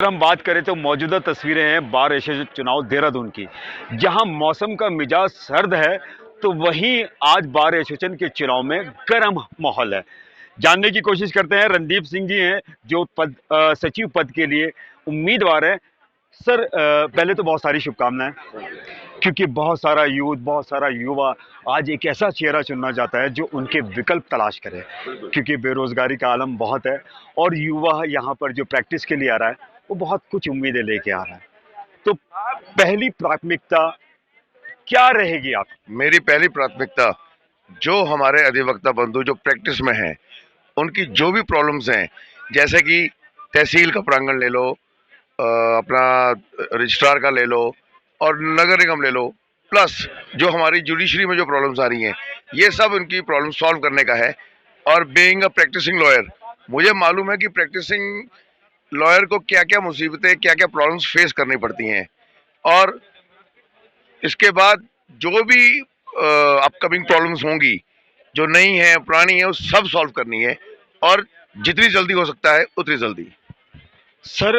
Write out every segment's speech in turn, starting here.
अगर हम बात करें तो मौजूदा तस्वीरें हैं बार एसोसिएशन चुनाव देहरादून की, जहां मौसम का मिजाज सर्द है, तो वहीं आज बार एसोसिएशन के चुनाव में गर्म माहौल है। जानने की कोशिश करते हैं। रणदीप सिंह जी हैं जो सचिव पद के लिए उम्मीदवार है। सर, पहले तो बहुत सारी शुभकामनाएं, क्योंकि बहुत सारा यूथ, बहुत सारा युवा आज एक ऐसा चेहरा चुनना चाहता है जो उनके विकल्प तलाश करे, क्योंकि बेरोजगारी का आलम बहुत है और युवा यहाँ पर जो प्रैक्टिस के लिए आ रहा है वो बहुत कुछ उम्मीदें लेके आ रहा है। तो पहली प्राथमिकता क्या रहेगी आप? मेरी पहली प्राथमिकता जो हमारे अधिवक्ता बंधु जो प्रैक्टिस में हैं, उनकी जो भी प्रॉब्लम्स हैं, जैसे कि तहसील का प्रांगण ले लो, अपना रजिस्ट्रार का ले लो और नगर निगम ले लो, प्लस जो हमारी जुडिशरी में जो प्रॉब्लम्स आ रही हैं, ये सब उनकी प्रॉब्लम सॉल्व करने का है। और बीइंग अ प्रैक्टिसिंग लॉयर, मुझे मालूम है कि प्रैक्टिसिंग लॉयर को क्या क्या मुसीबतें, क्या क्या प्रॉब्लम्स फेस करनी पड़ती हैं। और इसके बाद जो भी अपकमिंग प्रॉब्लम्स होंगी, जो नई है पुरानी है, वो सब सॉल्व करनी है और जितनी जल्दी हो सकता है उतनी जल्दी। सर,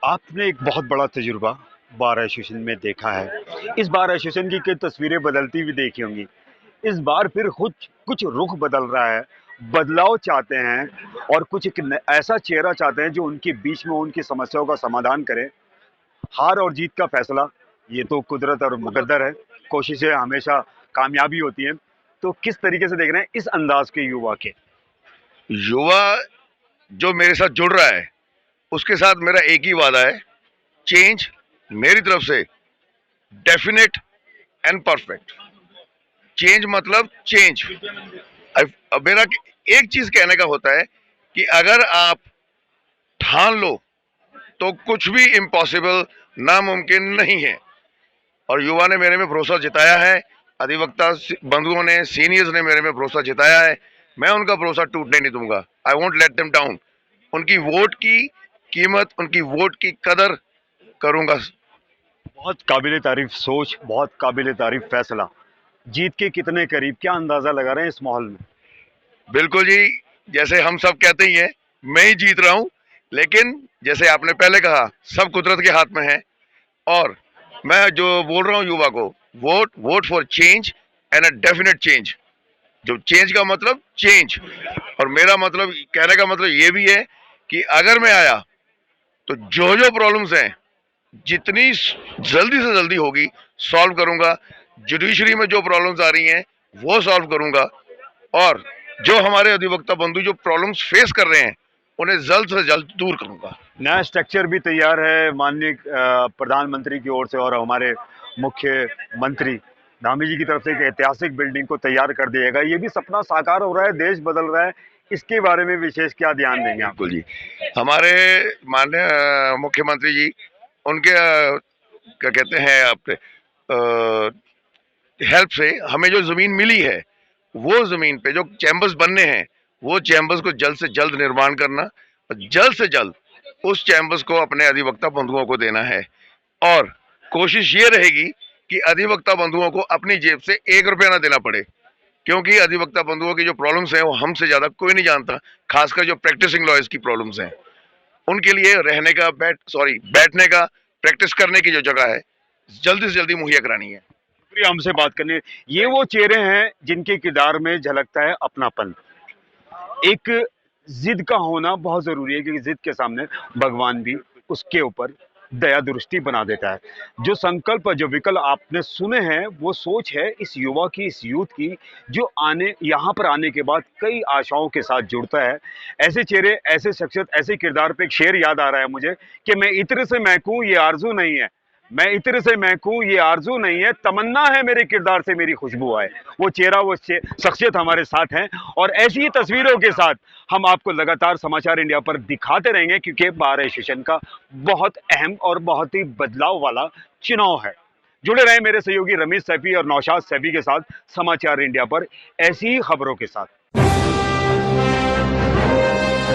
आपने एक बहुत बड़ा तजुर्बा बार एसोसिएशन में देखा है। इस बार एसोसिएशन की कई तस्वीरें बदलती भी देखी होंगी। इस बार फिर कुछ कुछ रुख बदल रहा है, बदलाव चाहते हैं और कुछ ऐसा चेहरा चाहते हैं जो उनके बीच में उनकी समस्याओं का समाधान करे। हार और जीत का फैसला ये तो कुदरत और मुकद्दर है, कोशिशें हमेशा कामयाबी होती हैं। तो किस तरीके से देख रहे हैं इस अंदाज के युवा के? युवा जो मेरे साथ जुड़ रहा है, उसके साथ मेरा एक ही वादा है, चेंज मेरी तरफ से डेफिनेट एंड परफेक्ट। चेंज मतलब चेंज। अब मेरा एक चीज कहने का होता है कि अगर आप ठान लो तो कुछ भी इम्पॉसिबल, नामुमकिन नहीं है। और युवा ने मेरे में भरोसा जिताया है, अधिवक्ता बंधुओं ने, सीनियर्स ने मेरे में भरोसा जिताया है। मैं उनका भरोसा टूटने नहीं दूंगा। I won't let them down. उनकी वोट की कीमत, उनकी वोट की कदर करूंगा। बहुत काबिले तारीफ सोच, बहुत काबिले तारीफ फैसला। जीत के कितने करीब, क्या अंदाजा लगा रहे हैं इस माहौल में? बिल्कुल जी, जैसे हम सब कहते ही हैं, मैं ही जीत रहा हूं, लेकिन जैसे आपने पहले कहा, सब कुदरत के हाथ में है। और मैं जो बोल रहा हूं युवा को, vote vote for change and a definite change. जो चेंज का मतलब चेंज, और मेरा मतलब, कहने का मतलब ये भी है कि अगर मैं आया तो जो जो प्रॉब्लम्स हैं, जितनी जल्दी से जल्दी होगी सॉल्व करूंगा। जुडिशरी में जो प्रॉब्लम्स आ रही हैं वो सॉल्व करूंगा। और जो हमारे अधिवक्ता बंधु जो प्रॉब्लम्स फेस कर रहे हैं, उन्हें जल्द से जल्द दूर करूंगा। नया स्ट्रक्चर भी तैयार है माननीय प्रधानमंत्री की ओर से, और हमारे मुख्यमंत्री धामी जी की तरफ से एक ऐतिहासिक बिल्डिंग को तैयार कर दिएगा। ये भी सपना साकार हो रहा है, देश बदल रहा है। इसके बारे में विशेष क्या ध्यान देंगे आप? बिल्कुल जी, हमारे माननीय मुख्यमंत्री जी, उनके क्या कहते हैं अपने हेल्प से हमें जो जमीन मिली है, वो जमीन पे जो चैम्बर्स बनने हैं, वो चैम्बर्स को जल्द से जल्द निर्माण करना और जल्द से जल्द उस चैम्बर्स को अपने अधिवक्ता बंधुओं को देना है। और कोशिश ये रहेगी कि अधिवक्ता बंधुओं को अपनी जेब से 1 रुपया ना देना पड़े, क्योंकि अधिवक्ता बंधुओं की जो प्रॉब्लम्स हैं वो हमसे ज्यादा कोई नहीं जानता। खासकर जो प्रैक्टिसिंग लॉयर्स की प्रॉब्लम्स हैं, उनके लिए रहने का, बैठने का, प्रैक्टिस करने की जो जगह है, जल्दी से जल्दी मुहैया करानी है। हमसे बात करने, ये वो चेहरे हैं जिनके किरदार में झलकता है अपनापन। एक जिद का होना बहुत जरूरी है, क्योंकि जिद के सामने भगवान भी उसके ऊपर दया दृष्टि बना देता है। जो संकल्प, जो विकल्प आपने सुने हैं, वो सोच है इस युवा की, इस यूथ की, जो आने यहाँ पर आने के बाद कई आशाओं के साथ जुड़ता है। ऐसे चेहरे, ऐसे शख्सियत, ऐसे किरदार पे एक शेर याद आ रहा है मुझे कि मैं इत्र से महकूं ये आरजू नहीं है, मैं इत्र से महकूं ये आरजू नहीं है, तमन्ना है मेरे किरदार से मेरी खुशबू आए। वो चेहरा, वो शख्सियत हमारे साथ हैं, और ऐसी ही तस्वीरों के साथ हम आपको लगातार समाचार इंडिया पर दिखाते रहेंगे, क्योंकि बार एसोसिएशन का बहुत अहम और बहुत ही बदलाव वाला चुनाव है। जुड़े रहे मेरे सहयोगी रमेश सैफी और नौशाद सैफी के साथ समाचार इंडिया पर ऐसी ही खबरों के साथ।